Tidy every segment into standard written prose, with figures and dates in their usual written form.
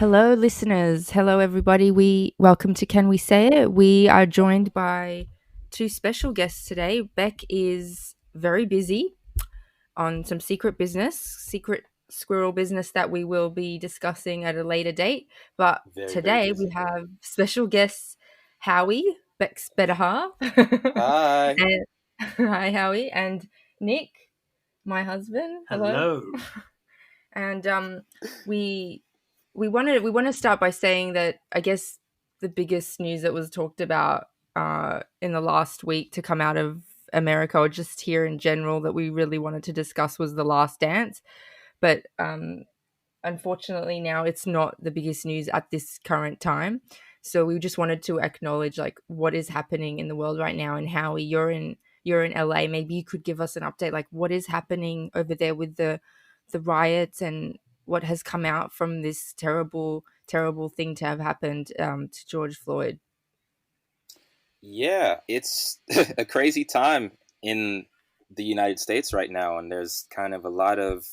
Hello, listeners. Hello, everybody. We welcome to Can We Say It? We are joined by two special guests today. Bec is very busy on some secret squirrel business that we will be discussing at a later date. But Very, very today we busy. have special guests Howie, Bec's better half, Hi. and hi Howie, and Nick, my husband. Hello. Hello. And we we want to start by saying that I guess the biggest news that was talked about in the last week to come out of America, or just here in general, that we really wanted to discuss was The Last Dance. But unfortunately, now it's not the biggest news at this current time. So we just wanted to acknowledge like what is happening in the world right now. And Howie, you're in LA. Maybe you could give us an update, like what is happening over there with the riots and what has come out from this terrible thing to have happened to George Floyd. Yeah, it's a crazy time in the United States right now, and there's kind of a lot of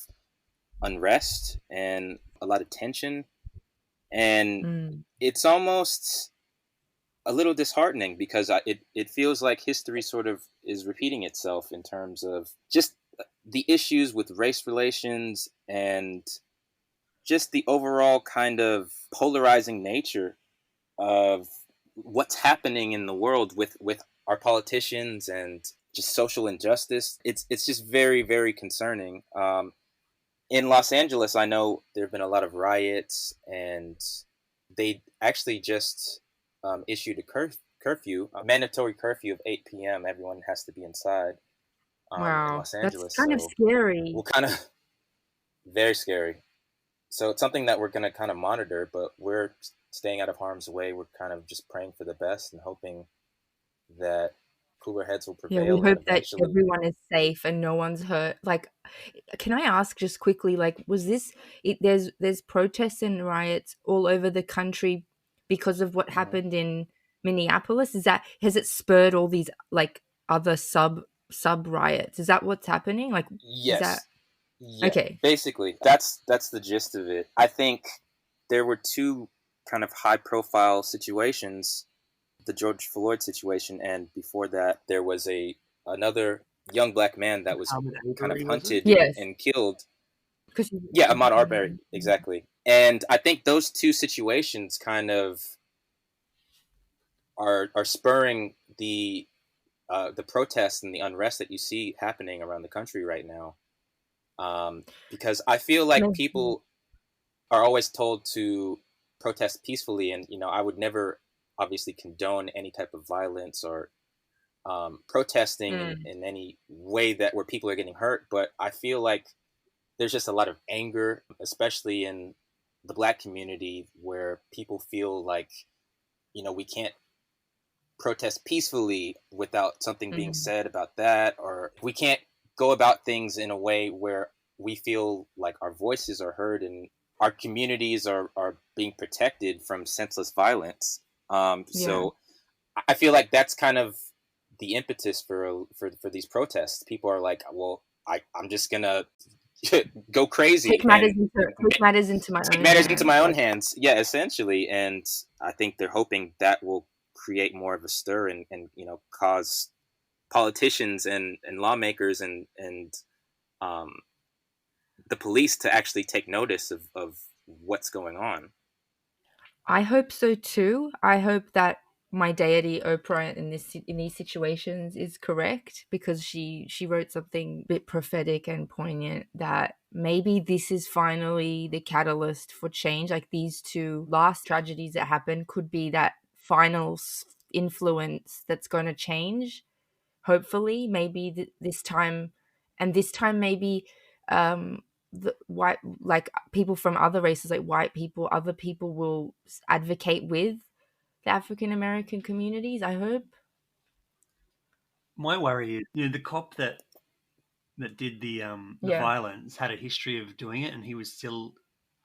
unrest and a lot of tension, and Mm. it's almost a little disheartening because it feels like history sort of is repeating itself in terms of just the issues with race relations and just the overall kind of polarizing nature of what's happening in the world with our politicians and just social injustice. It's just very, very concerning. In Los Angeles, I know there have been a lot of riots, and they actually just issued a mandatory curfew of 8 p.m. Everyone has to be inside in Wow, Los that's Angeles. kind of So scary. we'll kind of very scary. So it's something that we're going to kind of monitor, but we're staying out of harm's way. We're kind of just praying for the best and hoping that cooler heads will Yeah, we prevail and hope that eventually. everyone is safe and no one's hurt. Like, can I ask just quickly, like, was this it? There's protests and riots all over the country because of what Mhm. happened in Minneapolis. Has it spurred all these like other sub riots? Is that what's happening? Like, is that Yes. Yeah. okay? Basically, that's the gist of it. I think there were two kind of high profile situations, the George Floyd situation, and before that there was a another young black man that was Ahmed kind of Avery, was it? hunted Yes, and killed. because Yeah, Ahmaud Arbery, exactly. And I think those two situations kind of are spurring the protests and the unrest that you see happening around the country right now. Because I feel like people are always told to protest peacefully, and I would never obviously condone any type of violence or protesting in, Mm, in any way that where people are getting hurt. But I feel like there's just a lot of anger, especially in the black community, where people feel like we can't protest peacefully without something being mm, said about that, or we can't go about things in a way where we feel like our voices are heard and our communities are being protected from senseless violence. yeah. So I feel like that's kind of the impetus for these protests. People are like, well, I'm just gonna go crazy and Take matters into my take own matters into hands. my own Like, hands. Yeah, essentially. And I think they're hoping that will create more of a stir and cause politicians and lawmakers and um, the police to actually take notice of what's going on. I hope so too. I hope that my deity Oprah in these situations is correct, because she wrote something a bit prophetic and poignant that maybe this is finally the catalyst for change. Like these two last tragedies that happened could be that final influence that's going to change. Hopefully, maybe this time, and this time maybe um the white, like people from other races, like white people, other people will advocate with the African American communities, I hope. My worry is, the cop that did the Yeah. violence had a history of doing it, and he was still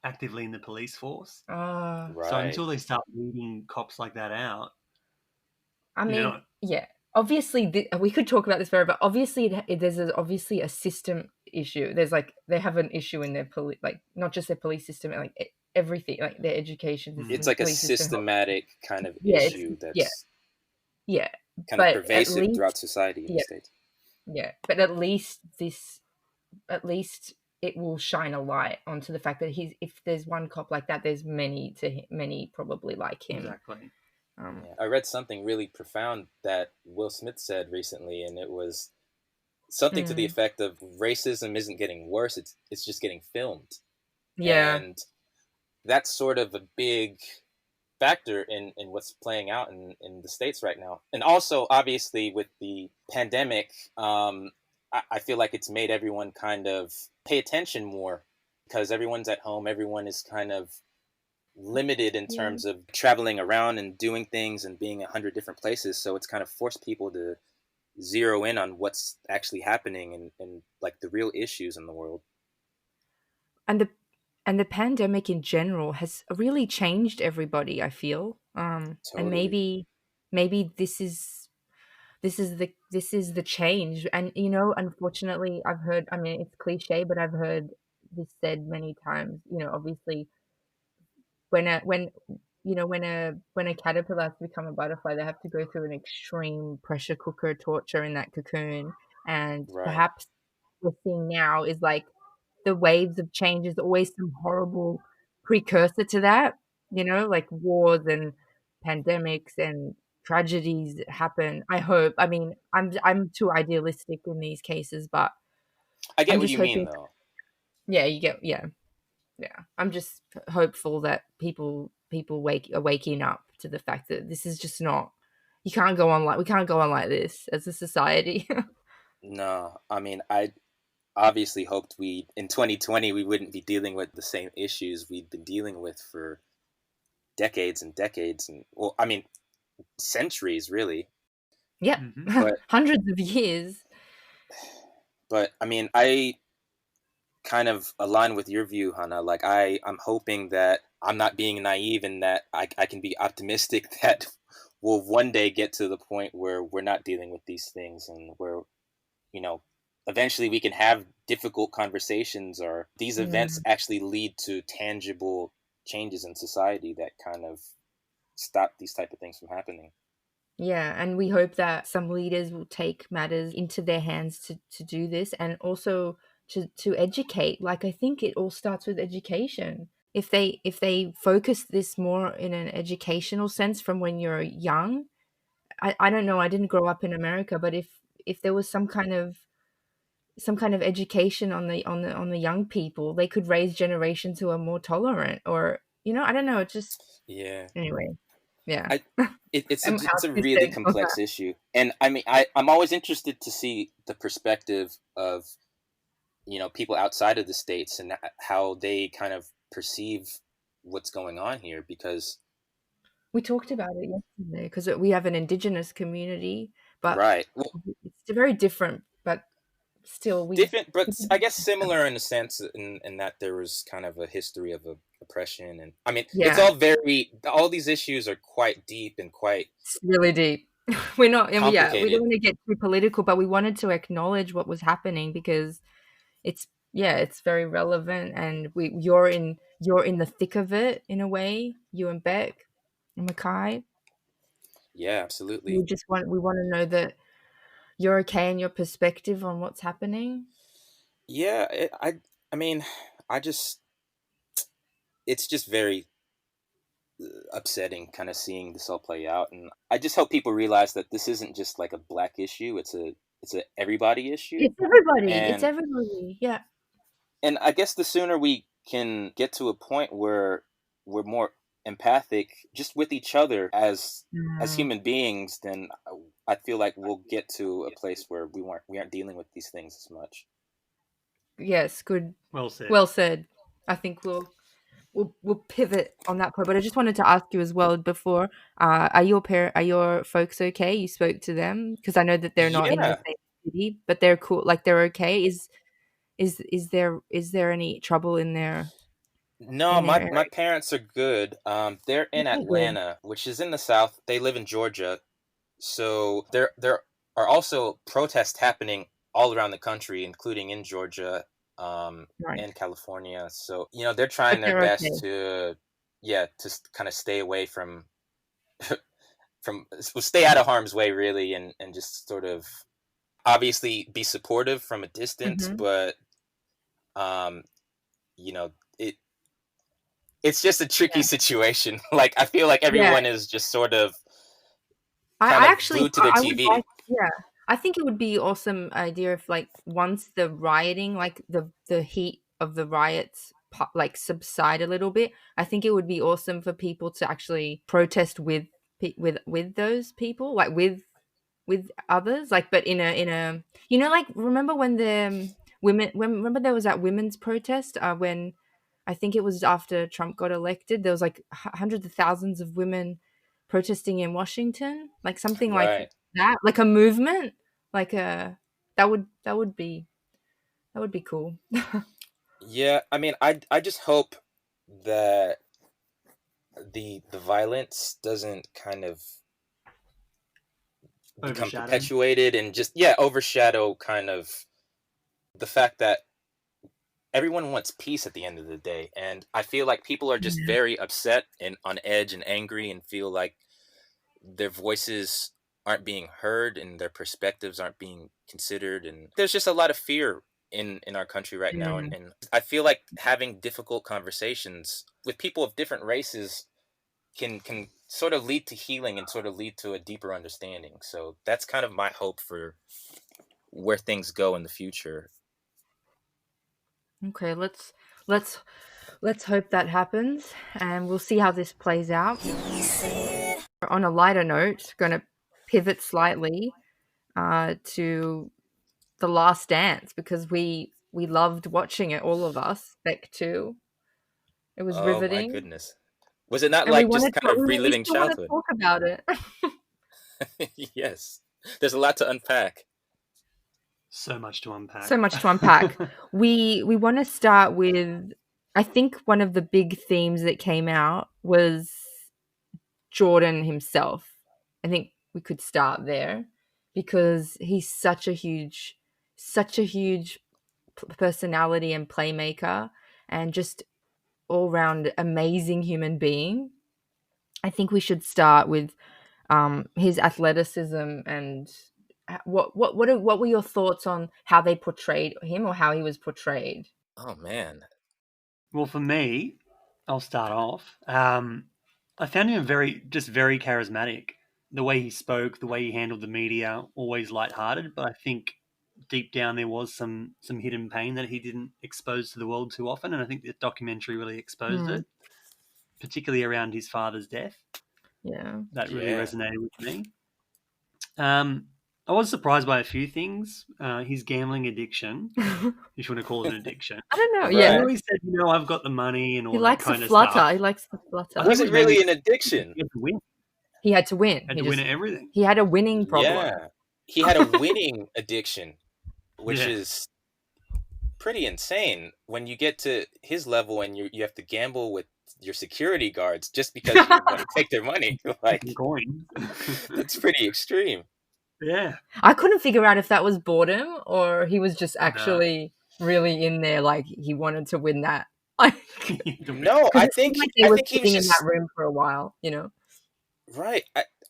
actively in the police force. So Right. until they start weeding cops like that out, I they're mean, not. yeah, obviously we could talk about this forever, but obviously obviously a system issue. There's like they have an issue in their police, like not just their police system, like everything, like their education It's system, like a police system. systematic kind of Yeah, it's issue yeah, that's yeah. kind of But at pervasive least, throughout society in the yeah, States. yeah. But at least this, at least it will shine a light onto the fact that he's, if there's one cop like that, there's many probably like him. Exactly. Yeah. I read something really profound that Will Smith said recently, and it was something to the mm, effect of racism isn't getting worse, it's just getting filmed. yeah, And that's sort of a big factor in what's playing out in the States right now. And also, obviously, with the pandemic, I feel like it's made everyone kind of pay attention more because everyone's at home. Everyone is kind of limited in yeah. terms of traveling around and doing things and being 100 different places. So it's kind of forced people to zero in on what's actually happening and like the real issues in the world. And the pandemic in general has really changed everybody, I feel. And Totally. maybe this is the change. And unfortunately, I've heard, I mean, it's cliche, but I've heard this said many times. Obviously, when a caterpillar has to become a butterfly, they have to go through an extreme pressure cooker torture in that cocoon. And Right. perhaps we're seeing now is like the waves of change is always some horrible precursor to that, like wars and pandemics and tragedies happen. I hope. I mean, I'm too idealistic in these cases, but I get I'm what just you mean, hoping. though. Yeah, you get. Yeah, yeah. I'm just hopeful that people are waking up to the fact that this is just not. You can't go on like we can't go on like this as a society. No, I mean, I obviously hoped we in 2020 we wouldn't be dealing with the same issues we'd been dealing with for decades and decades, and well, I mean, centuries really. Yeah, Hmm. But hundreds of years. I mean, I kind of align with your view, Hannah. Like I'm hoping that I'm not being naive and that I can be optimistic that we'll one day get to the point where we're not dealing with these things and where, you know, eventually we can have difficult conversations or these events Mm. actually lead to tangible changes in society that kind of stop these type of things from happening. Yeah, and we hope that some leaders will take matters into their hands to do this, and also to educate. Like, I think it all starts with education. If they focus this more in an educational sense from when you're young, I don't know, I didn't grow up in America, but if there was some kind of education on the young people, they could raise generations who are more tolerant, or I don't know, it just Yeah. anyway, yeah. I it's a I'm it's out a to really say on complex that. issue, and I mean I'm always interested to see the perspective of people outside of the states and how they kind of perceive what's going on here because We talked about it yesterday because we have an indigenous community, but right, well, it's very different. But still, different but I guess similar in a sense in that there was kind of a history of oppression, and I mean it's yeah, all these issues are quite deep and quite it's really deep. We're not, and yeah, we don't complicated. want to get too political, but we wanted to acknowledge what was happening because it's very relevant, and you're in the thick of it in a way. You and Beck and Mackay. Yeah, We absolutely. just we want to know that you're okay and your perspective on what's happening. Yeah, I mean I just it's just very upsetting kind of seeing this all play out, and I just hope people realize that this isn't just like a black issue, it's a everybody issue. It's everybody. It's and everybody. Yeah. and I guess the sooner we can get to a point where we're more empathic just with each other as Mm. human beings, then I feel like we'll get to a place where we aren't dealing with these things as much. Yes, good. Well said. Well said. I think we'll pivot on that point. But I just wanted to ask you as well before, are your folks okay? You spoke to them because I know that they're not in the Yeah. same city, but they're cool. Like they're okay. Is there any trouble in their No, in their my area? parents are good. They're in Okay, good. Atlanta, which is in the South. They live in Georgia. So there are also protests happening all around the country, including in Georgia. Right. and California. So, they're But trying their they're best okay. to, kind of stay away from, stay out of harm's way, really, and just sort of obviously be supportive from a distance, Mhm. but, um, you know, it, it's just a tricky Yeah. situation. Like, I feel like Yeah. everyone is just sort of I kind of actually glued to their I would like TV. yeah. I think it would be awesome idea if, like, once the rioting, like, the heat of the riots like, subside a little bit, I think it would be awesome for people to actually protest with with those people, like, with others, like, but in a like, remember when the remember there was that women's protest, when I think it was after Trump got elected, there was like hundreds of thousands of women protesting in Washington, like something like Right. that, like a movement, like a that would be cool. Yeah, I mean, I just hope that the violence doesn't kind of become Overshadow. perpetuated and just, overshadow kind of the fact that everyone wants peace at the end of the day. And I feel like people are just Yeah. very upset and on edge and angry and feel like their voices aren't being heard and their perspectives aren't being considered. And there's just a lot of fear in our country right now. And, Mm. and I feel like having difficult conversations with people of different races can sort of lead to healing and sort of lead to a deeper understanding. So that's kind of my hope for where things go in the future. Okay, let's let's hope that happens, and we'll see how this plays out. On a lighter note, going to pivot slightly to The Last Dance, because we loved watching it, all of us, Beck too. It was Oh my riveting, goodness. Was it not and we like just wanted kind to, of we reliving still want to childhood? talk about it. Yes. There's a lot to unpack. So much to So unpack. much to unpack. We want to start with, I think one of the big themes that came out was Jordan himself. I think we could start there, because he's such a huge personality and playmaker, and just all round amazing human being. I think we should start with his athleticism, and what were your thoughts on how they portrayed him, or how he was portrayed? Oh man. Well, for me, I'll start off. I found him very charismatic. The way he spoke, the way he handled the media, always lighthearted. But I think deep down there was some hidden pain that he didn't expose to the world too often, and I think the documentary really exposed Hmm. it, particularly around his father's death. Yeah. That really Yeah. resonated with me. I was surprised by a few things. His gambling addiction, I if you want to call it an addiction. don't know. Even Yeah, Right. though he said, I've got the money and he all that likes a kind of stuff, flutter. He likes the I It flutter. think it wasn't was mainly really an because addiction. he had to win. He had to win. Had to win at everything. He had a winning problem. Yeah. He had a winning addiction, which Yeah. is pretty insane when you get to his level and you have to gamble with your security guards just because you want to take their money. Like, Fucking coins. that's pretty extreme. Yeah. I couldn't figure out if that was boredom, or he was just No. actually really in there, like he wanted to win that. Because No, it seemed like they I were think he was sitting in that just room for a while, you know? right.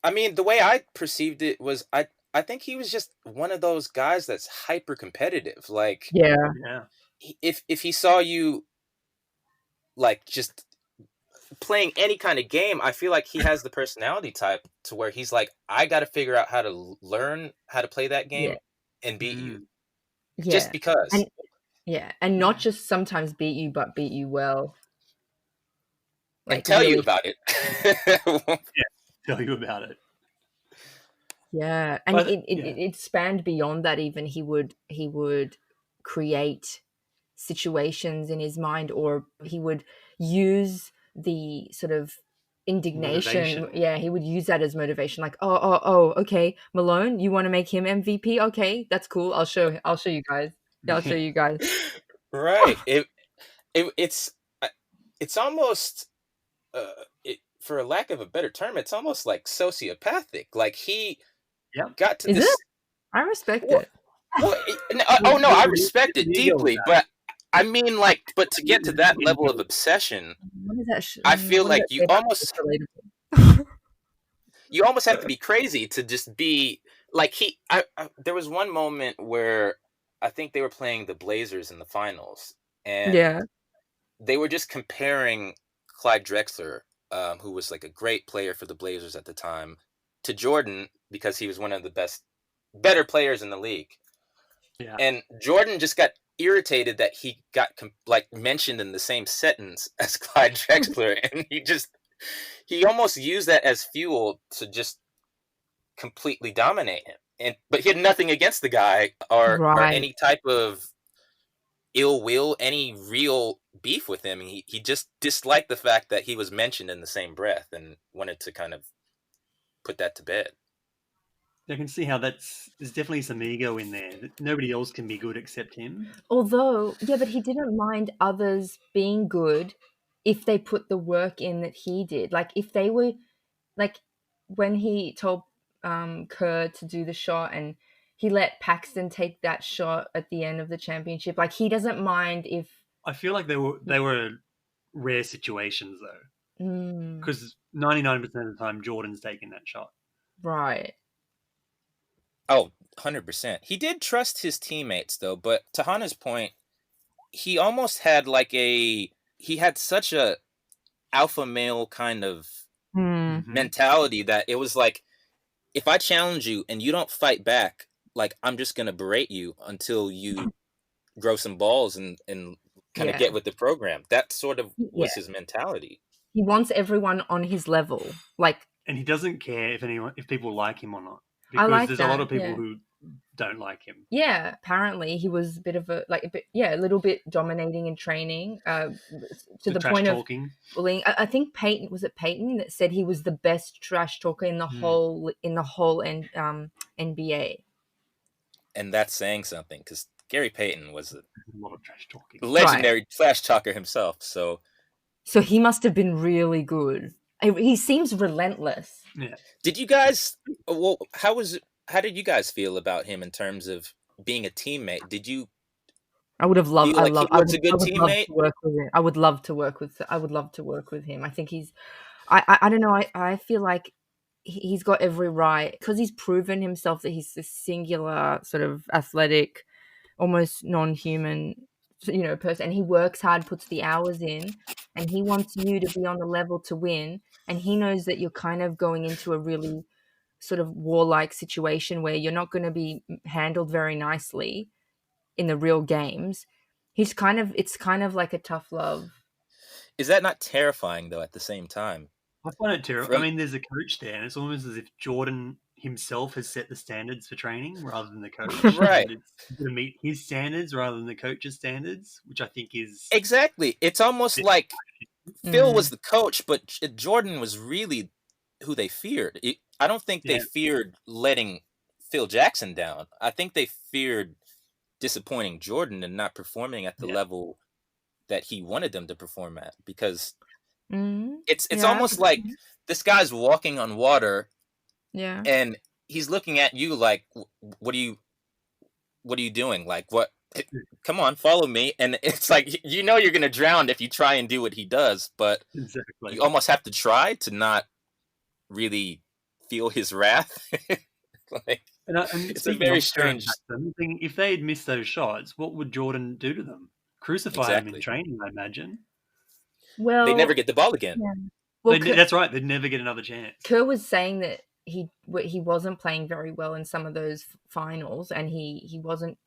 I mean, the way I perceived it was I think he was just one of those guys that's hyper competitive. Like, Yeah. Yeah. if he saw you like just playing any kind of game, I feel like he has the personality type to where he's like, I got to figure out how to learn how to play that Yeah. game and beat you Mm. just Yeah. because And yeah, and not just sometimes beat you, but beat you well. and Like tell you really. about it. Tell you about it. Yeah. And But it spanned beyond that even. He would create situations in his mind, or he would use the sort of indignation. Motivation. Yeah, he would use that as motivation, like, oh, okay, Malone, you want to make him MVP? Okay, that's cool. I'll show you guys. Yeah, I'll show Yeah. you guys. Right. It's it's almost for a lack of a better term, it's almost like sociopathic. Like he Yep. got to Is it? this. I respect Well, it. well, oh no, I respect There's it an ego with deeply, that. but I mean, like, but to get to that level of obsession, What is that? I feel What does like that say about almost relatable? you almost have to be crazy to just be like there was one moment where I think they were playing the Blazers in the finals, and Yeah. they were just comparing Clyde Drexler, who was like a great player for the Blazers at the time, to Jordan because he was one of the better players in the league. Yeah. And Jordan just got irritated that he got like mentioned in the same sentence as Clyde Drexler, and he almost used that as fuel to just completely dominate him. But he had nothing against the guy or Right. any type of ill will, any real beef with him. He just disliked the fact that he was mentioned in the same breath and wanted to kind of put that to bed. I can see how there's definitely some ego in there. Nobody else can be good except him. Although, yeah, but he didn't mind others being good if they put the work in that he did. Like if they were like when he told Kerr to do the shot and he let Paxton take that shot at the end of the championship. Like he doesn't mind if I feel like they were rare situations though, mm, because 99% of the time Jordan's taking that shot. right. Oh, 100%. He did trust his teammates though, but to Hannah's point, he almost had he had such a alpha male kind of Mm, mentality that it was like, if I challenge you and you don't fight back, like I'm just gonna berate you until you grow some balls and kind of yeah. get with the program. That sort of Yeah. was his mentality. He wants everyone on his level. Like And he doesn't care if people like him or not, I because like there's a lot that. of people Yeah. who don't like him. Yeah, apparently he was a bit of a little bit dominating in training, to The the trash point of talking. bullying. I think Peyton that said he was the best trash talker in the whole NBA. And that's saying something because Gary Payton was a A lot of trash talking. Right. legendary trash talker himself. So So he must have been really good. He seems relentless. Yeah. did you guys, well, how did you guys feel about him in terms of being a teammate? Did you I would have loved. feel like he was a I good would love teammate? to work with him. I would love to work with. I would love to work with him. I think he's. I don't know. I feel like he's got every right because he's proven himself that he's this singular sort of athletic, almost non-human, person. And he works hard, puts the hours in, and he wants you to be on the level to win. And he knows that you're kind of going into a really sort of warlike situation where you're not going to be handled very nicely in the real games. It's kind of like a tough love. Is that not terrifying though at the same time? I find it terrible. I From mean, there's a coach there, and it's almost as if Jordan himself has set the standards for training rather than the coach. right. And it's going to meet his standards rather than the coach's standards, which I think is Exactly. It's almost like Phil Mm. was the coach, but Jordan was really who they feared. I don't think they Yeah. feared letting Phil Jackson down. I think they feared disappointing Jordan and not performing at the Yeah. level that he wanted them to perform at, because Mm. it's Yeah. almost like this guy's walking on water Yeah. and he's looking at you like, what are you doing? Like, what? Come on, follow me. And it's like, you're going to drown if you try and do what he does, but Exactly. you almost have to try to not really feel his wrath. And it's a very strange. Thing, if they had missed those shots, what would Jordan do to them? Crucify them in Exactly. training, I imagine. Well, They never get the ball again. yeah. Well, That's right. They'd never get another chance. Kerr was saying that he wasn't playing very well in some of those finals, and he wasn't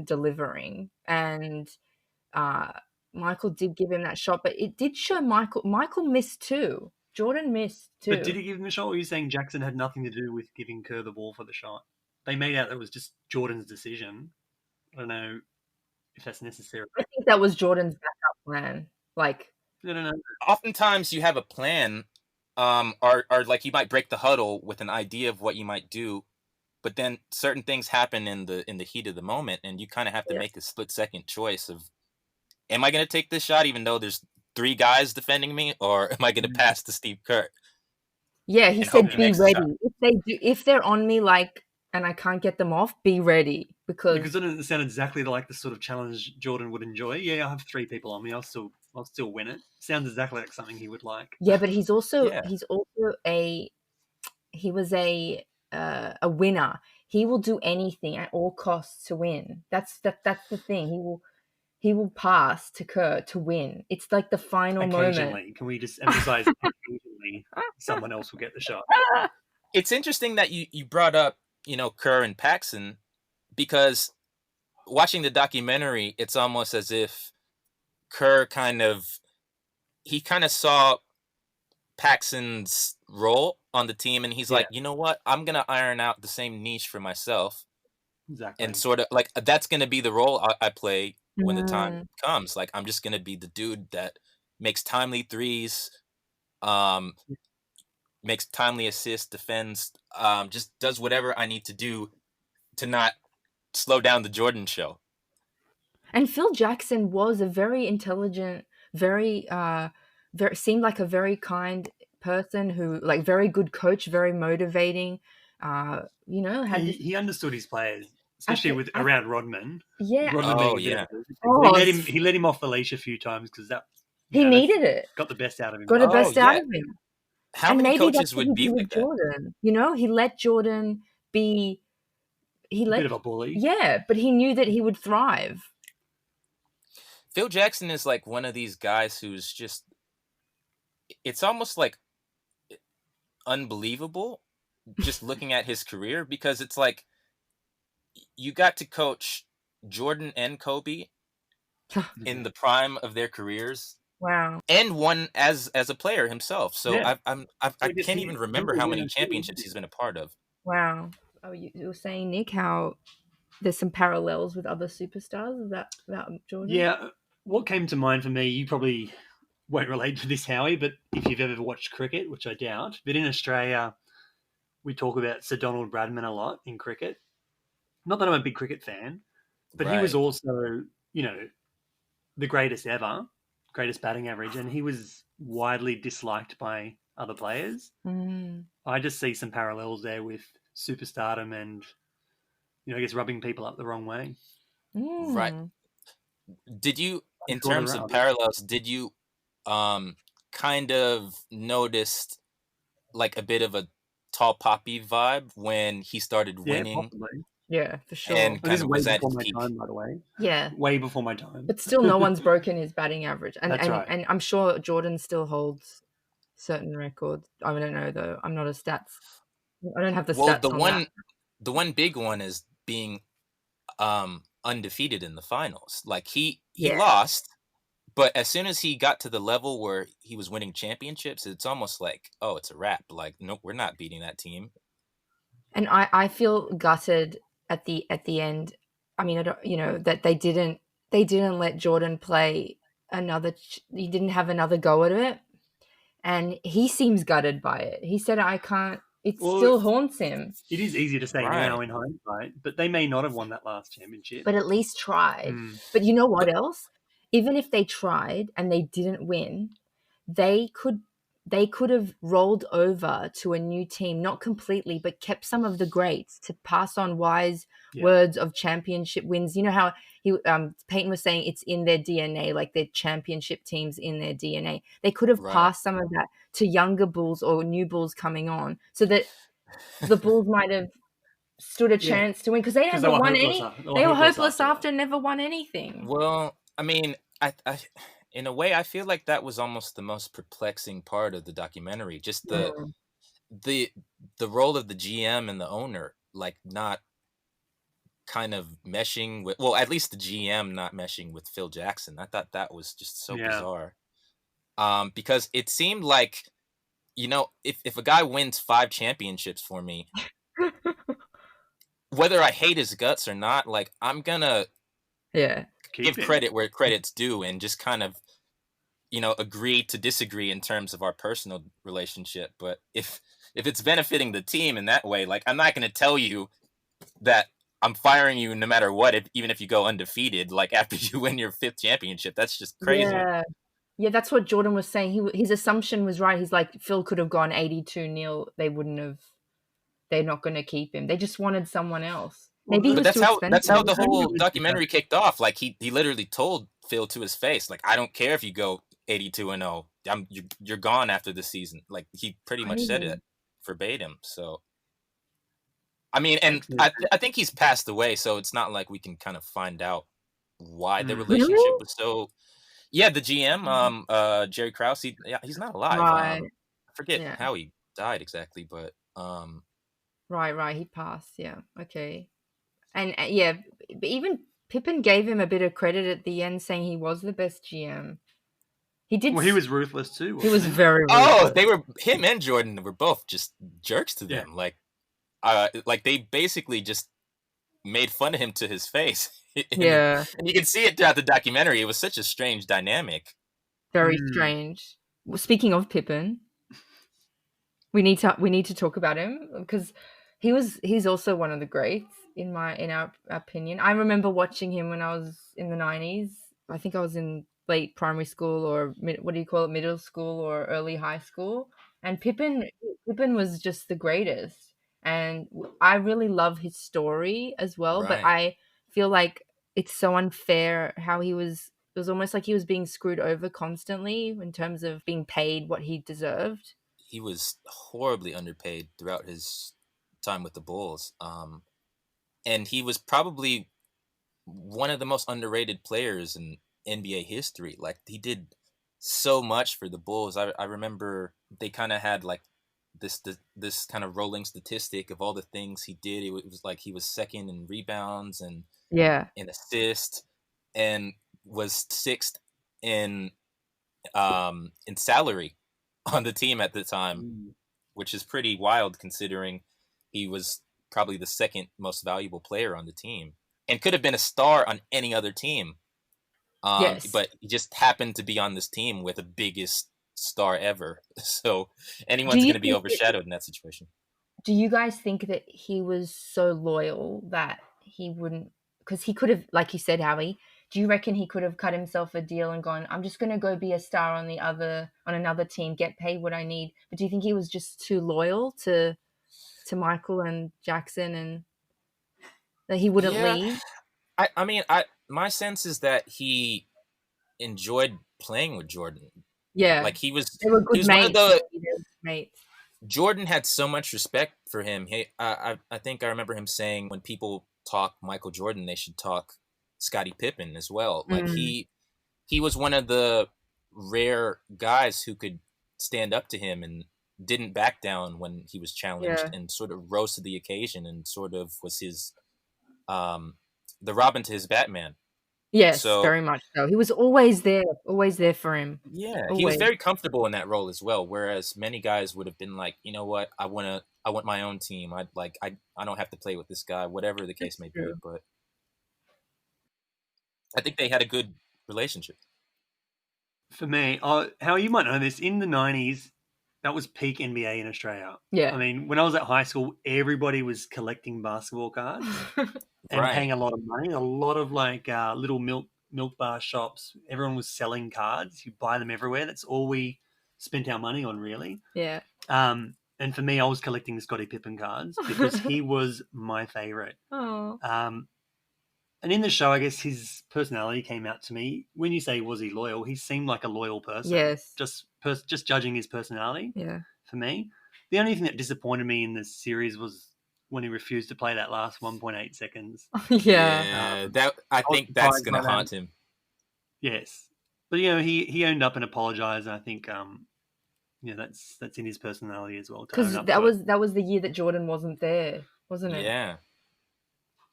delivering. And Michael did give him that shot, but it did show Michael missed too. Jordan missed too. But did he give him the shot, or are you saying Jackson had nothing to do with giving Kerr the ball for the shot? They made out that it was just Jordan's decision. I don't know if that's necessary. I think that was Jordan's backup plan. Like, I don't know. Oftentimes you have a plan, or like you might break the huddle with an idea of what you might do, but then certain things happen in the heat of the moment, and you kind of have to make a split-second choice of, am I going to take this shot even though there's 3 guys defending me, or am I going to pass to Steve Kerr? yeah, he said be ready. If they're on me, like and I can't get them off, be ready Because because it doesn't sound exactly like the sort of challenge Jordan would enjoy. Yeah, I have 3 people on me. I'll still win it. Sounds exactly like something he would like. yeah, but he's also Yeah. he was a winner. He will do anything at all costs to win. That's the thing. He will pass to Kerr to win. It's like the final moment. Occasionally, can we just emphasize occasionally someone else will get the shot? It's interesting that you brought up, Kerr and Paxson, because watching the documentary, it's almost as if Kerr he kind of saw Paxson's role on the team, and he's Yeah. like, you know what? I'm going to iron out the same niche for myself. Exactly. And sort of like, that's going to be the role I play when the Mm. time comes. Like, I'm just going to be the dude that makes timely threes, makes timely assists, defends, just does whatever I need to do to not slow down the Jordan show. And Phil Jackson was a very intelligent, very seemed like a very kind person who, like, very good coach, very motivating. Had this. He understood his players, especially around Rodman. Yeah. Rodman Oh, being a bit yeah. of a loser. Oh, He let him off the leash a few times because he needed it. got the best out of him. Got the Oh, best out yeah. of him. How And many maybe that's coaches what would he be did like with that? Jordan. He let Jordan be. He A let bit of a bully. Yeah, but he knew that he would thrive. Phil Jackson is like one of these guys who's just, it's almost like unbelievable just looking at his career, because it's like you got to coach Jordan and Kobe in the prime of their careers, Wow. and one as a player himself. So Yeah. I can't even remember how many championships he's been a part of. Wow. Oh, you were saying, Nick, how there's some parallels with other superstars about Jordan? Yeah. What came to mind for me, you probably won't relate to this, Howie, but if you've ever watched cricket, which I doubt, but in Australia, we talk about Sir Donald Bradman a lot in cricket. Not that I'm a big cricket fan, but he was Right. also, the greatest ever, greatest batting average, and he was widely disliked by other players. Mm. I just see some parallels there with superstardom and, I guess rubbing people up the wrong way. Right. Did you, in Jordan terms of Rugg. parallels, did you kind of noticed like a bit of a tall poppy vibe when he started Yeah, winning, possibly. Yeah, for sure. and This kind is of way was at before his my peak? time, by the way. Yeah. Way before my time. But still, no one's broken his batting average. And, That's right. And I'm sure Jordan still holds certain records. I don't know, though. I'm not a stats. I don't have the Well, stats on that. the one big one is being undefeated in the finals. Like he Yeah. lost, but as soon as he got to the level where he was winning championships, it's almost like, oh, it's a wrap. Like, nope, we're not beating that team. And I feel gutted at the end. I mean, I don't, that they didn't let Jordan play another. He didn't have another go at it, and he seems gutted by it. He said, "I can't." It still haunts him. It is easy to say now in hindsight, but they may not have won that last championship. But at least tried. But you know what else? Even if they tried and they didn't win, they could have rolled over to a new team, not completely, but kept some of the greats to pass on wise words of championship wins. You know how Peyton was saying it's in their DNA, like their championship teams in their DNA. They could have passed some of that to younger Bulls or new Bulls coming on, so that the Bulls might have stood a chance to win, because they never won any. They were hopeless after, never won anything. Well, I mean, I in a way, I feel like that was almost the most perplexing part of the documentary. Just the role of the GM and the owner, like not kind of meshing with, well, at least the GM not meshing with Phil Jackson. I thought that was just so bizarre. Because it seemed like, if a guy wins 5 championships for me, whether I hate his guts or not, like I'm gonna give credit where credit's due, and just kind of, agree to disagree in terms of our personal relationship. But if it's benefiting the team in that way, like I'm not gonna tell you that I'm firing you no matter what, even if you go undefeated, like after you win your 5th championship. That's just crazy. Yeah, that's what Jordan was saying. His assumption was right. He's like, Phil could have gone 82-0. They wouldn't have. they're not going to keep him. They just wanted someone else. Well, Maybe he But was too that's expensive. how the whole really documentary kicked off. Like he literally told Phil to his face, like, I don't care if you go 82-0. You're gone after the season. Like he pretty much said Crazy. it verbatim. So I mean, and That's I think he's passed away, so it's not like we can kind of find out why the relationship Really? was so. Yeah, the GM, Jerry Krause, he's not alive. Right. I forget Yeah. how he died exactly, but Right. He passed. Yeah. Okay. And yeah, but even Pippen gave him a bit of credit at the end, saying he was the best GM. He did. Well, he was ruthless too, He wasn't was he? very oh, ruthless. him and Jordan were both just jerks to Yeah. them. Like they basically just made fun of him to his face. Yeah. And you can see it throughout the documentary. It was such a strange dynamic. Very strange. Well, speaking of Pippen, we need to talk about him because he's also one of the greats in our opinion. I remember watching him when I was in the 90s. I think I was in late primary school or what do you call it, middle school or early high school, and Pippen was just the greatest. And I really love his story as well, but Right. I feel like it's so unfair how it was almost like he was being screwed over constantly in terms of being paid what he deserved. He was horribly underpaid throughout his time with the Bulls. And he was probably one of the most underrated players in NBA history. Like he did so much for the Bulls. I remember they kind of had like this kind of rolling statistic of all the things he did. It was like he was second in rebounds and Yeah. in assists, and was sixth in salary on the team at the time, which is pretty wild considering he was probably the second most valuable player on the team and could have been a star on any other team. Yes. But he just happened to be on this team with the biggest star ever. So Do anyone's you going to be think overshadowed in that situation. do you guys think that he was so loyal that he wouldn't, because he could have, like you said, Howie, do you reckon he could have cut himself a deal and gone, I'm just going to go be a star on another team, get paid what I need? But do you think he was just too loyal to Michael and Jackson and that he wouldn't Yeah, leave? I mean, I my sense is that he enjoyed playing with Jordan. Yeah. Like he was They were he good was one of mates. the Maybe they were mates. Jordan had so much respect for him. I think I remember him saying when people talk Michael Jordan, they should talk Scottie Pippen as well. Like Mm, he was one of the rare guys who could stand up to him and didn't back down when he was challenged yeah. and sort of rose to the occasion and sort of was his the Robin to his Batman. Yes, So very much so. He was always there for him. yeah, he was Always. very comfortable in that role as well. Whereas many guys would have been like, you know what, I want my own team. I don't have to play with this guy, whatever the case That's may be. true. But I think they had a good relationship. For me, how you might know this, in the 90s, that was peak NBA in Australia. Yeah. I mean, when I was at high school, everybody was collecting basketball cards and Right. paying a lot of money. A lot of like little milk bar shops. Everyone was selling cards. You buy them everywhere. That's all we spent our money on, really. Yeah. And for me, I was collecting Scottie Pippen cards because he was my favorite. Oh. And in the show, I guess his personality came out to me. When you say was he loyal, he seemed like a loyal person. Yes. Just judging his personality. Yeah. For me, the only thing that disappointed me in this series was when he refused to play that last 1.8 seconds. Yeah. That I was think that's surprised gonna by that. haunt him. Yes, but you know he owned up and apologized. And I think that's in his personality as well to own Because up to it. that was the year that Jordan wasn't there, wasn't it? Yeah,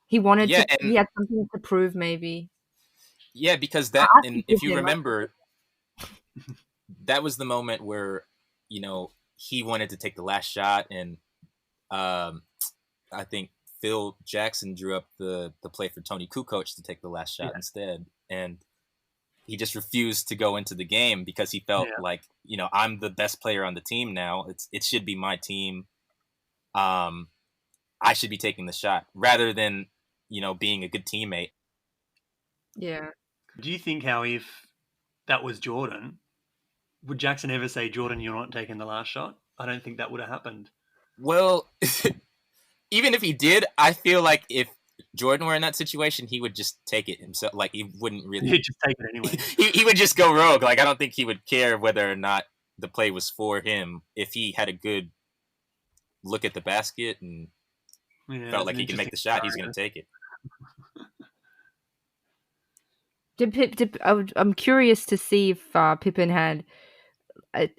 He wanted yeah, to. He and had something to prove, maybe. yeah, because I and forgive if you him. remember, that was the moment where he wanted to take the last shot, and I think Phil Jackson drew up the play for Tony Kukoc to take the last shot Yeah. instead, and he just refused to go into the game because he felt Yeah. like I'm the best player on the team now. It should be my team. I should be taking the shot rather than being a good teammate. Yeah. Do you think how if that was Jordan, would Jackson ever say, Jordan, you're not taking the last shot? I don't think that would have happened. Well, even if he did, I feel like if Jordan were in that situation, he would just take it himself. Like he wouldn't really. He'd just take it anyway. He would just go rogue. Like I don't think he would care whether or not the play was for him if he had a good look at the basket and felt like he could make the shot. He's going to take it. I'm curious to see if Pippen had.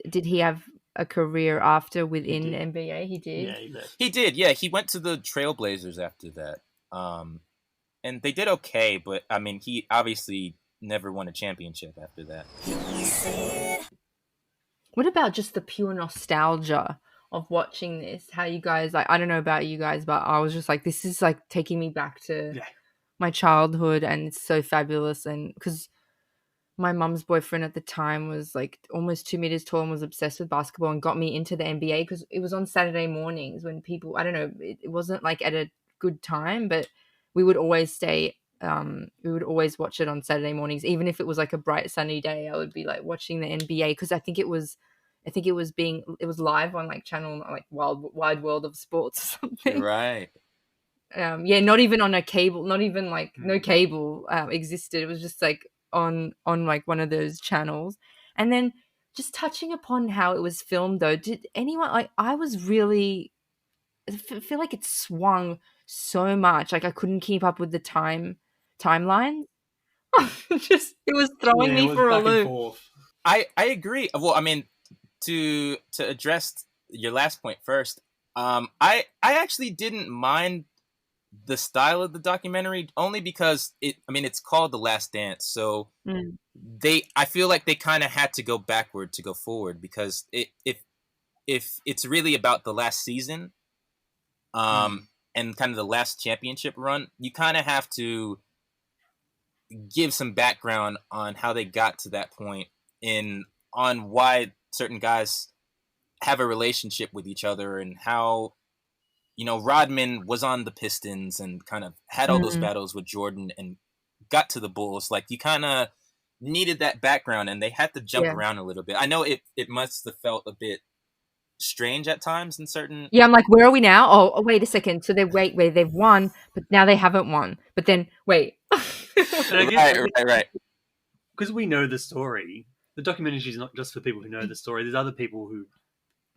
Did he have a career after within NBA? He did. Yeah, he did. Yeah, he went to the Trailblazers after that, and they did okay. But I mean, he obviously never won a championship after that. What about just the pure nostalgia of watching this? How you guys like? I don't know about you guys, but I was just like, this is like taking me back to my childhood, and it's so fabulous. And because my mum's boyfriend at the time was like almost 2 meters tall and was obsessed with basketball and got me into the NBA because it was on Saturday mornings when people, I don't know, it wasn't like at a good time, but we would always we would always watch it on Saturday mornings, even if it was like a bright sunny day. I would be like watching the NBA because I think it was live on like channel like Wide World of Sports or something. Right. Not even on a cable, not even like no cable existed. It was just like on like one of those channels. And then just touching upon how it was filmed though, did anyone like I feel like it swung so much, like I couldn't keep up with the timeline. It was throwing me for a loop. I agree. Well, I mean, to address your last point first, I actually didn't mind the style of the documentary only because it's called The Last Dance, so I feel like they kind of had to go backward to go forward because if it's really about the last season and kind of the last championship run, you kind of have to give some background on how they got to that point on why certain guys have a relationship with each other and how Rodman was on the Pistons and kind of had all those battles with Jordan and got to the Bulls. Like you kind of needed that background and they had to jump around a little bit. I know it must have felt a bit strange at times in certain. Yeah, I'm like, where are we now? Oh, wait a second. So they've won, but now they haven't won. But then wait. Right. Because we know the story. The documentary is not just for people who know the story. There's other people who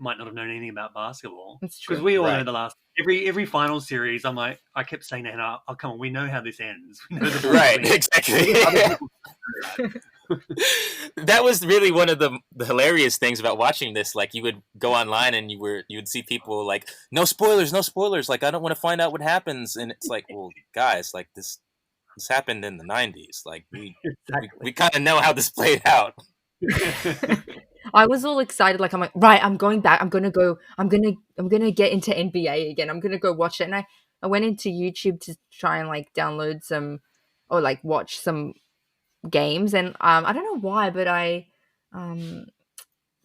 might not have known anything about basketball. Because we all know the last every final series. I'm like, I kept saying to Hannah, "Oh, come on, we know how this ends." We know the right, exactly. That was really one of the hilarious things about watching this. Like, you would go online and you would see people like, "No spoilers, no spoilers." Like, I don't want to find out what happens, and it's like, well, guys, like this happened in the '90s. Like, we kind of know how this played out. I was all excited, like I'm like, right, I'm going back. I'm gonna get into NBA again. I'm gonna go watch it. And I went into YouTube to try and like download some or like watch some games. And I don't know why, but I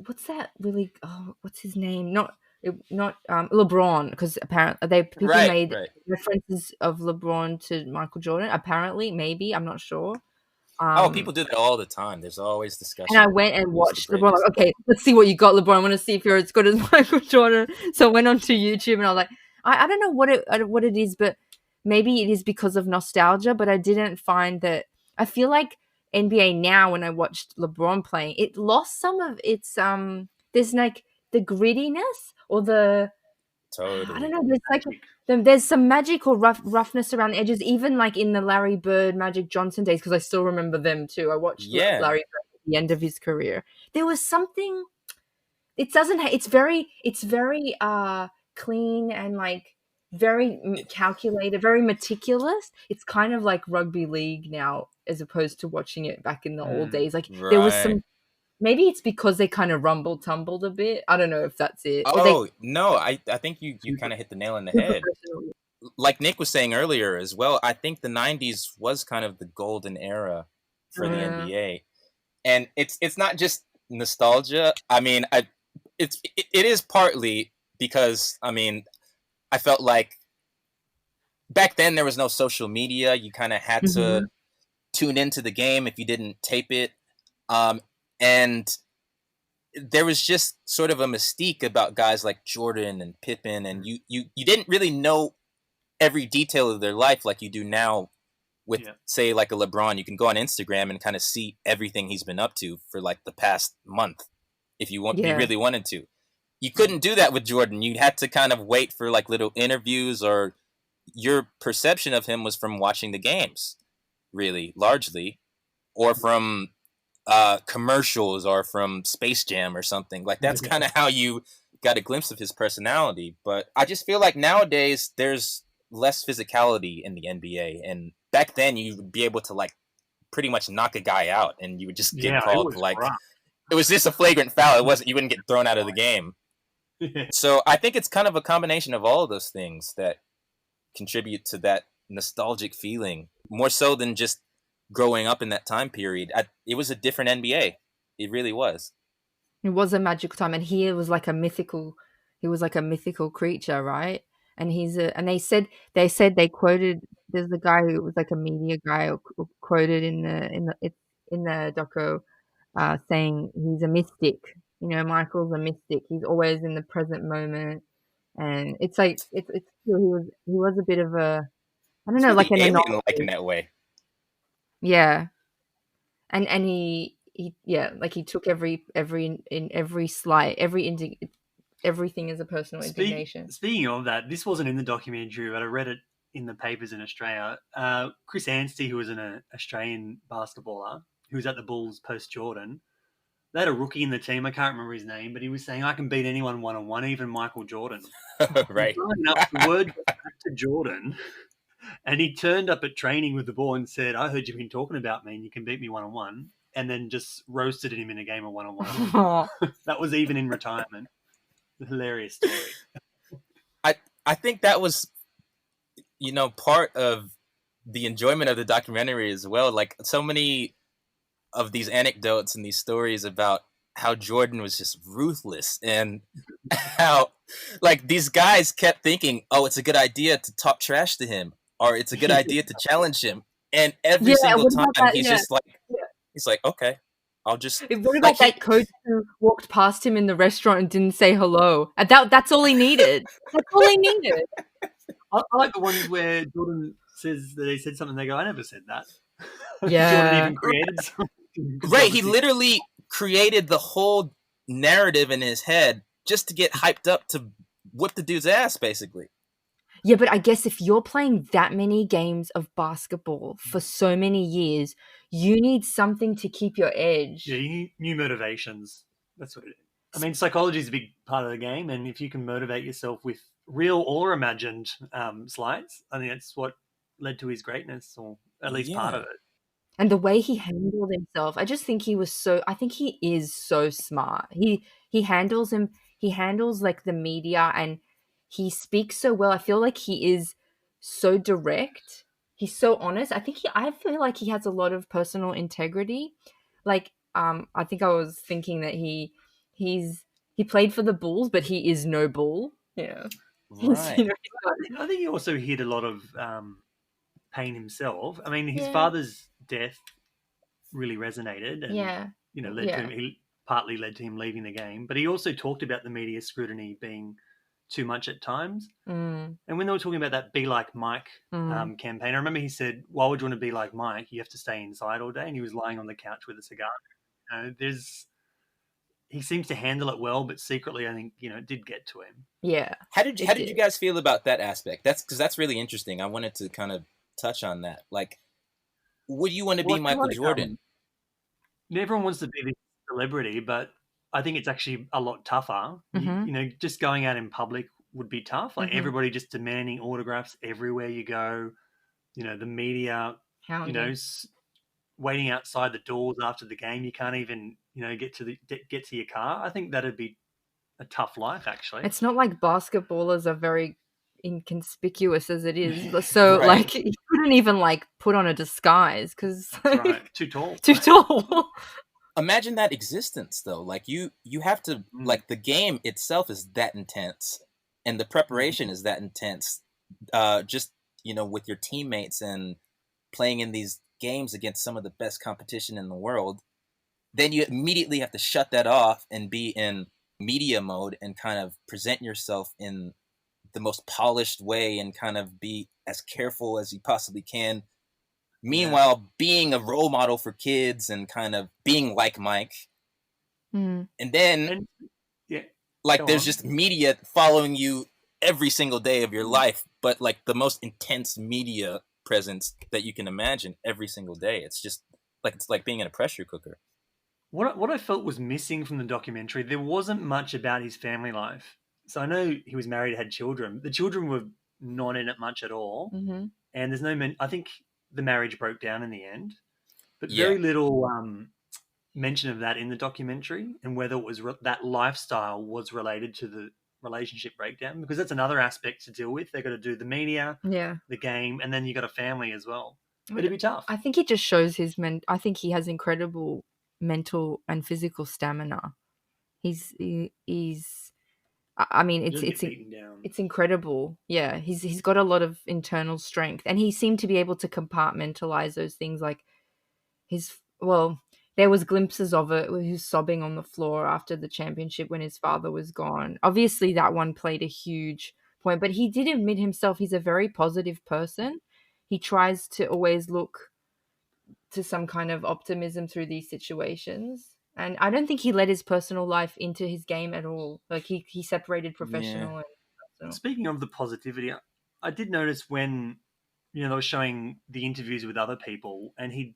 what's that really? Oh, what's his name? Not LeBron, because apparently people made references of LeBron to Michael Jordan. Apparently, maybe I'm not sure. People do that all the time. There's always discussion. And I went and watched LeBron. Like, okay, let's see what you got, LeBron. I want to see if you're as good as Michael Jordan. So I went onto YouTube and I was like, I don't know what it is, but maybe it is because of nostalgia. But I didn't find that. I feel like NBA now, when I watched LeBron playing, it lost some of its There's like the grittiness or the. Totally. I don't know. There's like there's some magic or roughness around the edges, even like in the Larry Bird, Magic Johnson days, because I still remember them too. I watched Larry Bird at the end of his career. There was something. It doesn't. It's very clean and like very calculated, very meticulous. It's kind of like rugby league now, as opposed to watching it back in the old days. Like there was some. Maybe it's because they kind of tumbled a bit. I don't know if that's it. No, I think you kind of hit the nail on the head. Like Nick was saying earlier as well, I think the 90s was kind of the golden era for the NBA. And it's not just nostalgia. I mean, it is partly because, I mean, I felt like back then there was no social media. You kind of had to tune into the game if you didn't tape it. And there was just sort of a mystique about guys like Jordan and Pippen, and you didn't really know every detail of their life like you do now with, Yeah. say, like a LeBron. You can go on Instagram and kind of see everything he's been up to for like the past month if you Yeah. really wanted to. You couldn't do that with Jordan. You had to kind of wait for like little interviews, or your perception of him was from watching the games, really, largely, or from commercials, or from Space Jam or something. Like that's kind of how you got a glimpse of his personality. But I just feel like nowadays there's less physicality in the NBA, and back then you would be able to like pretty much knock a guy out, and you would just get Yeah, it called was like rough. it was just a flagrant foul. It wasn't, you wouldn't get thrown out of the game. Yeah. So I think it's kind of a combination of all of those things that contribute to that nostalgic feeling, more so than just growing up in that time period. It was a different NBA. It really was. It was a magical time, and he was like a mythical. He was like a mythical creature, right? And and they said they quoted. There's a guy who was like a media guy who quoted in the doco, saying he's a mystic. Michael's a mystic. He's always in the present moment, and it's like it's true. He was a bit of a, I don't It's know, like really an alien-like in anomaly. that way. Yeah, and he yeah, like he took every slight everything as a personal indignation. Speaking of that, this wasn't in the documentary, but I read it in the papers in Australia. Chris Anstey, who was an Australian basketballer who was at the Bulls post Jordan, they had a rookie in the team. I can't remember his name, but he was saying, I can beat anyone one-on-one, even Michael Jordan. Right. Enough, the word got back to Jordan, and he turned up at training with the ball and said, I heard you've been talking about me and you can beat me one-on-one, and then just roasted him in a game of one-on-one. That was even in retirement. Hilarious story. I think that was, part of the enjoyment of the documentary as well. Like so many of these anecdotes and these stories about how Jordan was just ruthless, and how like these guys kept thinking, oh, it's a good idea to talk trash to him, or it's a good idea to challenge him. And every Yeah, single what about time that? he's Yeah. just like, okay, I'll just What like about that coach who walked past him in the restaurant and didn't say hello? And that's all he needed. That's all he needed. I like the ones where Jordan says that he said something, they go, I never said that. Jordan Yeah. even created something. Right, he literally created the whole narrative in his head just to get hyped up to whip the dude's ass, basically. Yeah, but I guess if you're playing that many games of basketball for so many years, you need something to keep your edge. Yeah, you need new motivations. That's what it is. I mean, psychology is a big part of the game, and if you can motivate yourself with real or imagined slides, I think that's what led to his greatness, or at least part of it. And the way he handled himself, I just think I think he is so smart. He handles like the media, and he speaks so well. I feel like he is so direct. He's so honest. I feel like he has a lot of personal integrity. Like, I think I was thinking that he played for the Bulls, but he is no bull. Yeah. Right. I think he also hid a lot of pain himself. I mean, his Yeah. father's death really resonated, and Yeah. led to him. He partly led to him leaving the game, but he also talked about the media scrutiny being too much at times. And when they were talking about that "Be Like Mike" campaign, I remember he said, "Why would you want to be like Mike? You have to stay inside all day." And he was lying on the couch with a cigar. He seems to handle it well, but secretly, I think it did get to him. Yeah. How did you guys feel about that aspect? That's really interesting. I wanted to kind of touch on that. Like, would you want to be Michael Jordan? Everyone wants to be this celebrity, but I think it's actually a lot tougher. Just going out in public would be tough. Like everybody just demanding autographs everywhere you go. The media, waiting outside the doors after the game. You can't even, get to your car. I think that'd be a tough life, actually. It's not like basketballers are very inconspicuous as it is. So, Right. like, you couldn't even, like, put on a disguise because... right. Too tall. Too tall. Imagine that existence, though. Like, you have to... Like, the game itself is that intense, and the preparation is that intense. Just, with your teammates and playing in these games against some of the best competition in the world, then you immediately have to shut that off and be in media mode and kind of present yourself in the most polished way and kind of be as careful as he possibly can. Meanwhile, being a role model for kids and kind of being like Mike. Mm. And then, And yeah, like, go there's on. just media following you every single day of your life, but like the most intense media presence that you can imagine every single day. It's just like, it's like being in a pressure cooker. What I felt was missing from the documentary, there wasn't much about his family life. So I know he was married, had children. The children were not in it much at all, Mm-hmm. and there's no. I think the marriage broke down in the end, but Yeah. very little mention of that in the documentary, and whether it was that lifestyle was related to the relationship breakdown, because that's another aspect to deal with. They got to do the media, Yeah. the game, and then you got a family as well. It'd be tough. I think it just shows I think he has incredible mental and physical stamina. He's I mean, He doesn't get beaten down. it's incredible. Yeah, he's got a lot of internal strength, and he seemed to be able to compartmentalize those things. Like there was glimpses of it where he was sobbing on the floor after the championship when his father was gone. Obviously, that one played a huge point, but he did admit himself he's a very positive person. He tries to always look to some kind of optimism through these situations. And I don't think he let his personal life into his game at all. Like he separated Yeah. professional and personal. Speaking of the positivity, I did notice when they were showing the interviews with other people, and he'd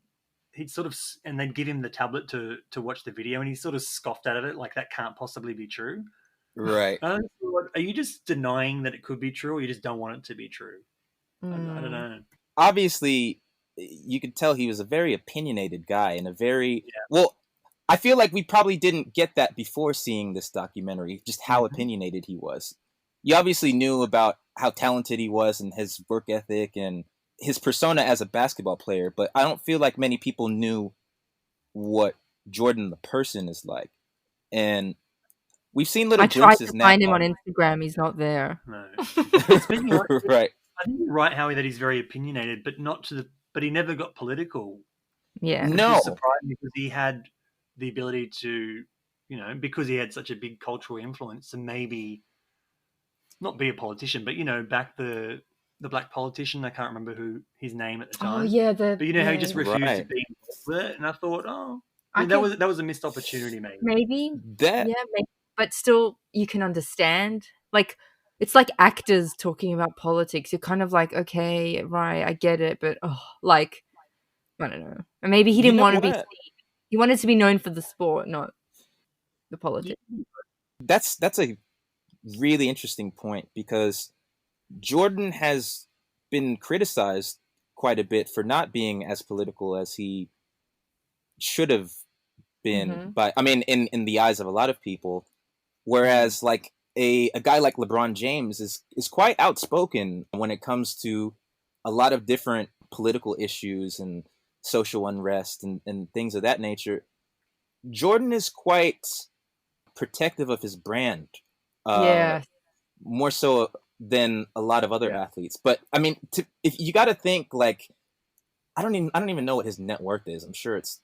sort of, and they'd give him the tablet to watch the video, and he sort of scoffed out of it like that can't possibly be true. Right. I thought, are you just denying that it could be true, or you just don't want it to be true? I don't know. Obviously, you could tell he was a very opinionated guy and a very Yeah. well. I feel like we probably didn't get that before seeing this documentary, just how opinionated he was. You obviously knew about how talented he was and his work ethic and his persona as a basketball player, but I don't feel like many people knew what Jordan the person is like. And we've seen little I tried glimpses to now. find him on Instagram. He's not there. No. Speaking of, right. I think you're right, Howie, that he's very opinionated, but not to the. But he never got political. Yeah. Which No. is surprising because he had the ability to, because he had such a big cultural influence, and maybe not be a politician, but back the black politician. I can't remember who his name at the time. Oh yeah, but how he just refused to Right. be involved with it, and I thought, I that can- was a missed opportunity, maybe. maybe. That Yeah, maybe. But still, you can understand. Like, it's like actors talking about politics. You're kind of like, okay, right, I get it, but like, I don't know. And maybe he you didn't know want to be. what? He wanted to be known for the sport, not the politics. That's a really interesting point because Jordan has been criticized quite a bit for not being as political as he should have been Mm-hmm. by I mean in the eyes of a lot of people, whereas like a guy like LeBron James is quite outspoken when it comes to a lot of different political issues and social unrest and things of that nature. Jordan is quite protective of his brand, Yeah. more so than a lot of other Yeah. athletes. But I mean, if you got to think like, I don't even know what his net worth is. I'm sure it's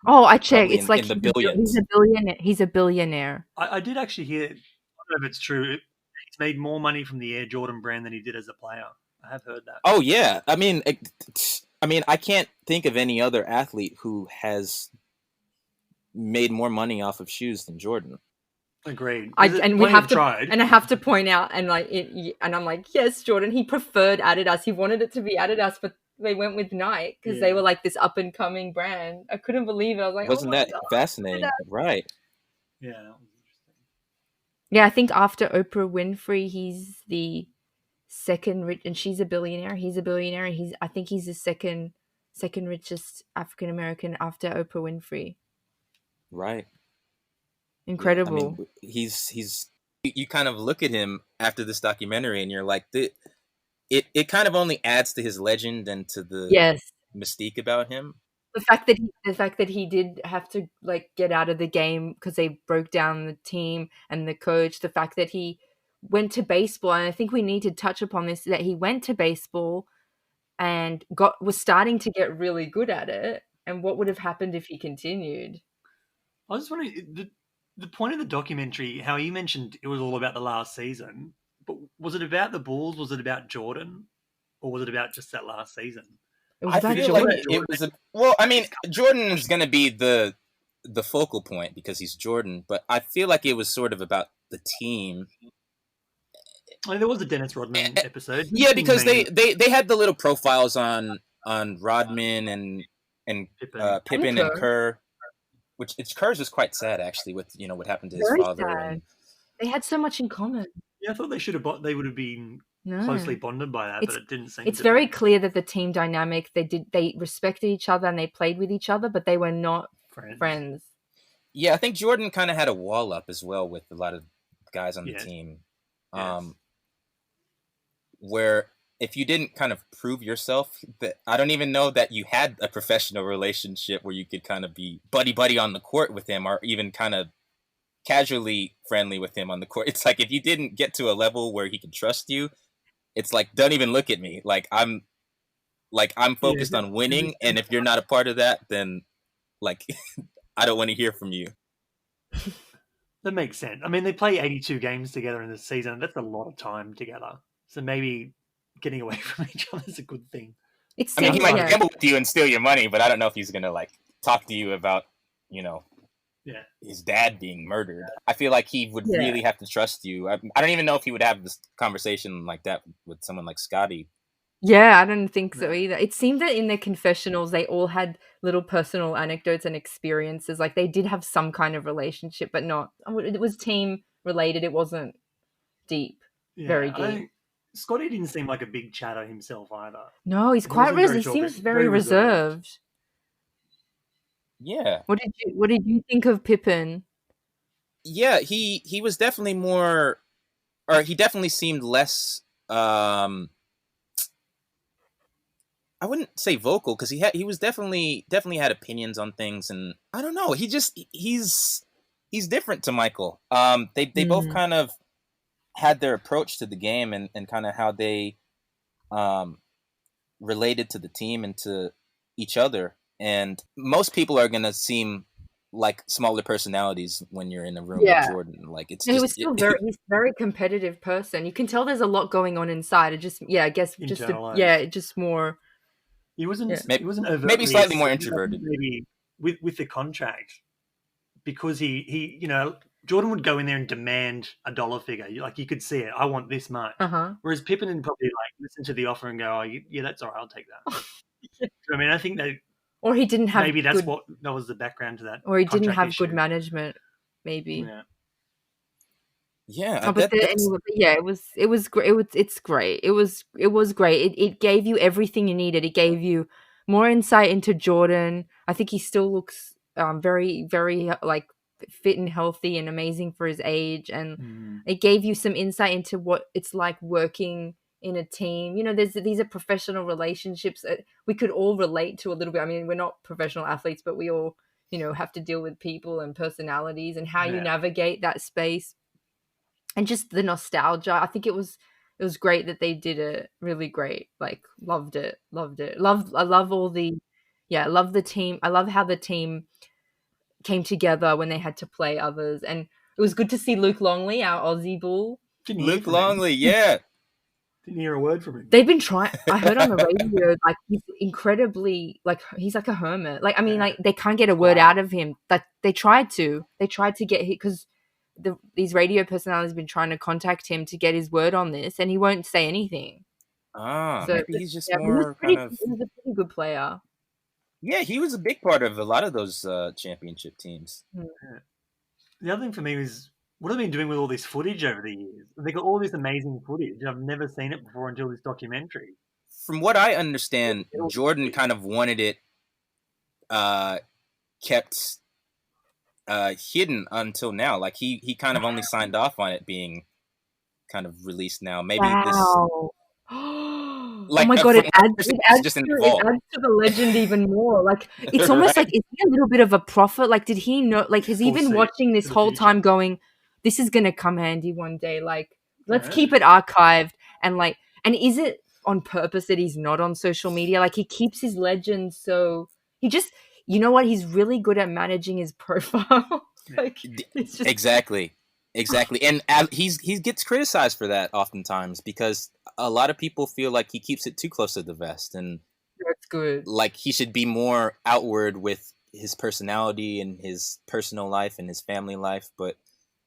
Oh, I checked. probably It's like in the he's billions. a billionaire. He's a billionaire. I did actually hear. I don't know if it's true. He's made more money from the Air Jordan brand than he did as a player. I have heard that. Oh yeah, I mean, I can't think of any other athlete who has made more money off of shoes than Jordan. Agreed. I tried. have to point out and I'm like, yes, Jordan. He preferred Adidas. He wanted it to be Adidas, but they went with Nike because they were like this up and coming brand. I couldn't believe it. I was like, Wasn't that God, fascinating? Adidas. Right. Yeah, that was interesting. Yeah, I think after Oprah Winfrey, he's the second rich, and she's a billionaire. He's a billionaire. I think he's the second richest African American after Oprah Winfrey. Right. Incredible. Yeah, I mean, he's you kind of look at him after this documentary and you're like, it kind of only adds to his legend and to the mystique about him. The fact that he did have to like get out of the game because they broke down the team and the coach. The fact that he went to baseball, and I think we need to touch upon this, that he went to baseball and was starting to get really good at it. And what would have happened if he continued? I was just wondering the point of the documentary. How you mentioned it was all about the last season. But was it about the Bulls? Was it about Jordan? Or was it about just that last season? It was I about feel Jordan. like it was well, I mean, Jordan is going to be the focal point because he's Jordan, but I feel like it was sort of about the team. I mean, there was a Dennis Rodman episode. Yeah, because they had the little profiles on Rodman and Pippen and Kerr, which Kerr's was quite sad actually with what happened to his Very father. sad. And they had so much in common. Yeah, I thought they would have been closely bonded by that, but it didn't seem. It's very clear that the team dynamic they respected each other and they played with each other, but they were not friends. Yeah, I think Jordan kind of had a wall up as well with a lot of guys on the team. Yes. Where if you didn't kind of prove yourself, that I don't even know that you had a professional relationship where you could kind of be buddy on the court with him, or even kind of casually friendly with him on the court. It's like if you didn't get to a level where he could trust you, it's like don't even look at me. I'm focused on winning, and if you're not a part of that, then like I don't want to hear from you. That makes sense. I mean, they play 82 games together in the season. That's a lot of time together. So maybe getting away from each other is a good thing. He might gamble with you and steal your money, but I don't know if he's going to talk to you about, his dad being murdered. I feel like he would really have to trust you. I don't even know if he would have this conversation like that with someone like Scotty. Yeah, I don't think so either. It seemed that in their confessionals, they all had little personal anecdotes and experiences. Like they did have some kind of relationship, but not. It was team related. It wasn't deep, very deep. Scotty didn't seem like a big chatter himself either. No, he's quite reserved. He seems very reserved. Yeah. What did you think of Pippen? Yeah, he was definitely more, or he definitely seemed less. I wouldn't say vocal because he was definitely had opinions on things, and I don't know. He's different to Michael. They both kind of had their approach to the game and kind of how they related to the team and to each other. And most people are gonna seem like smaller personalities when you're in a room with Jordan. Like it's he's a very competitive person. You can tell there's a lot going on inside. It just just more. He wasn't overtly, maybe slightly more introverted. Maybe with the contract, because he Jordan would go in there and demand a dollar figure. You could see it. I want this much. Whereas Pippen would probably listen to the offer and go, "Oh, yeah, that's all right. I'll take that." I mean, I think that. Or he didn't have. Maybe that was the background to that. Or he didn't have good management. Maybe. Yeah. It was great. It's great. It was great. It gave you everything you needed. It gave you more insight into Jordan. I think he still looks very, very fit and healthy and amazing for his age. And it gave you some insight into what it's like working in a team. These are professional relationships that we could all relate to a little bit. I mean, we're not professional athletes, but we all, have to deal with people and personalities and how you navigate that space. And just the nostalgia. I think it was great that they did it. Really great. Loved it. I love all the I love the team. I love how the team came together when they had to play others. And it was good to see Luke Longley, our Aussie bull. Luke Longley, yeah. Didn't hear a word from him. They've been trying. I heard on the radio, he's incredibly, he's like a hermit. They can't get a word out of him. They tried to get him because these radio personalities have been trying to contact him to get his word on this, and he won't say anything. So maybe he's just more he was a pretty good player. Yeah, he was a big part of a lot of those championship teams. Yeah. The other thing for me is, what have they been doing with all this footage over the years? They got all this amazing footage. I've never seen it before until this documentary. From what I understand, Jordan kind of wanted it kept hidden until now. He kind of only signed off on it being kind of released now. Maybe this. Oh my god! It adds to the legend even more. It's almost like, is he a little bit of a prophet? Did he know? Has he been watching this whole time, going, "This is gonna come handy one day." Let's keep it archived and is it on purpose that he's not on social media? He keeps his legend, so he just. You know what? He's really good at managing his profile. It's just... Exactly. Exactly, and he gets criticized for that oftentimes because a lot of people feel like he keeps it too close to the vest, and That's good. like he should be more outward with his personality and his personal life and his family life. But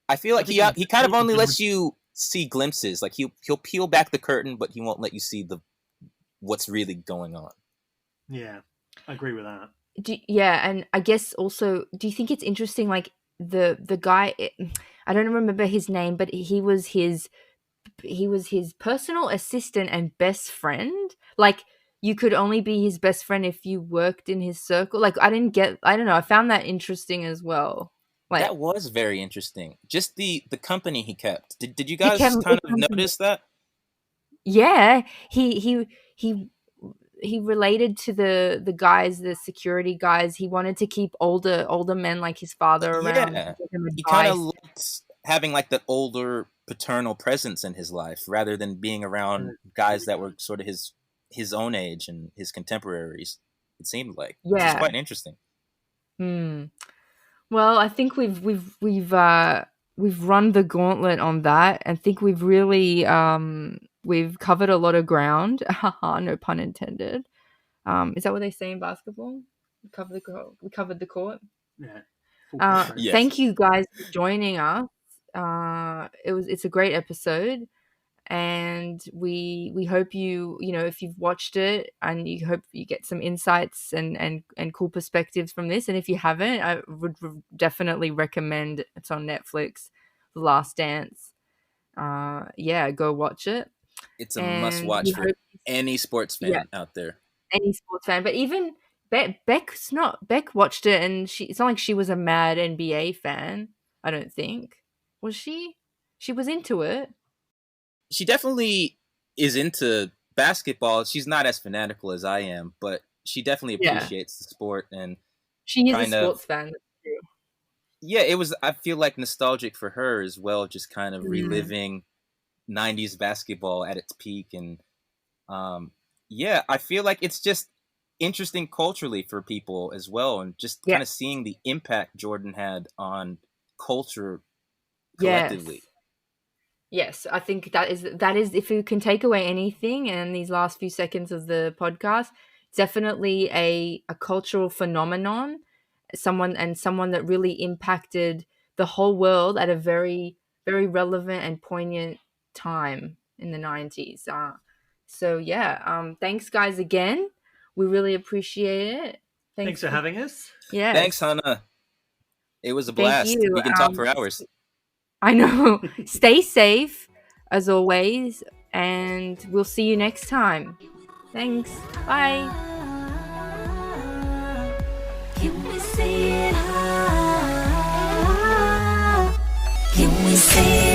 I feel I like think he's he kind of only been lets you see glimpses. Like he'll peel back the curtain, but he won't let you see what's really going on. Yeah, I agree with that. Yeah, and I guess also, do you think it's interesting? Like the guy, I don't remember his name, but he was his personal assistant and best friend. Like you could only be his best friend if you worked in his circle. Like I don't know. I found that interesting as well. Like That was very interesting. Just the company he kept. Did you he kept guys kind of notice that? yeah, he related to the guys, the security guys. He wanted to keep older men like his father around to Yeah, give him he kind of advice. liked having like that older paternal presence in his life rather than being around guys that were sort of his own age and his contemporaries. It seemed like, which is Yeah. quite interesting. Hmm. Well, I think we've run the gauntlet on that. I think we've really we've covered a lot of ground. Haha, no pun intended. Is that what they say in basketball? We covered the court. Yeah, full court press. Yes. Thank you guys for joining us. It's a great episode, and we hope you know, if you've watched it, and you hope you get some insights and cool perspectives from this. And if you haven't, I would definitely recommend. It's on Netflix, The Last Dance. Yeah, go watch it. It's a must And we watch for hope, any sports yeah, fan out there. any sports fan, but even Beck watched it, and it's not like she was a mad NBA fan. I don't think, was she? She was into it. She definitely is into basketball. She's not as fanatical as I am, but she definitely Yeah, appreciates the sport and she is a kind of, sports fan. That's true. yeah, it was, I feel like, nostalgic for her as well, just kind of Mm, reliving 90s basketball at its peak. And um yeah, I feel like it's just interesting culturally for people as well, and just kind yeah. of seeing the impact Jordan had on culture Yes. collectively. Yes, I think that is if you can take away anything in these last few seconds of the podcast, definitely a cultural phenomenon, someone that really impacted the whole world at a very very relevant and poignant time in the 90s. So yeah, thanks guys again. We really appreciate it. Thanks Thanks for for having us. Thanks, yes. Hannah. It was a Thank blast. you. We can talk for hours. I know. Stay safe as always, and we'll see you next time. Thanks. Bye. Can we say it? Can we say it?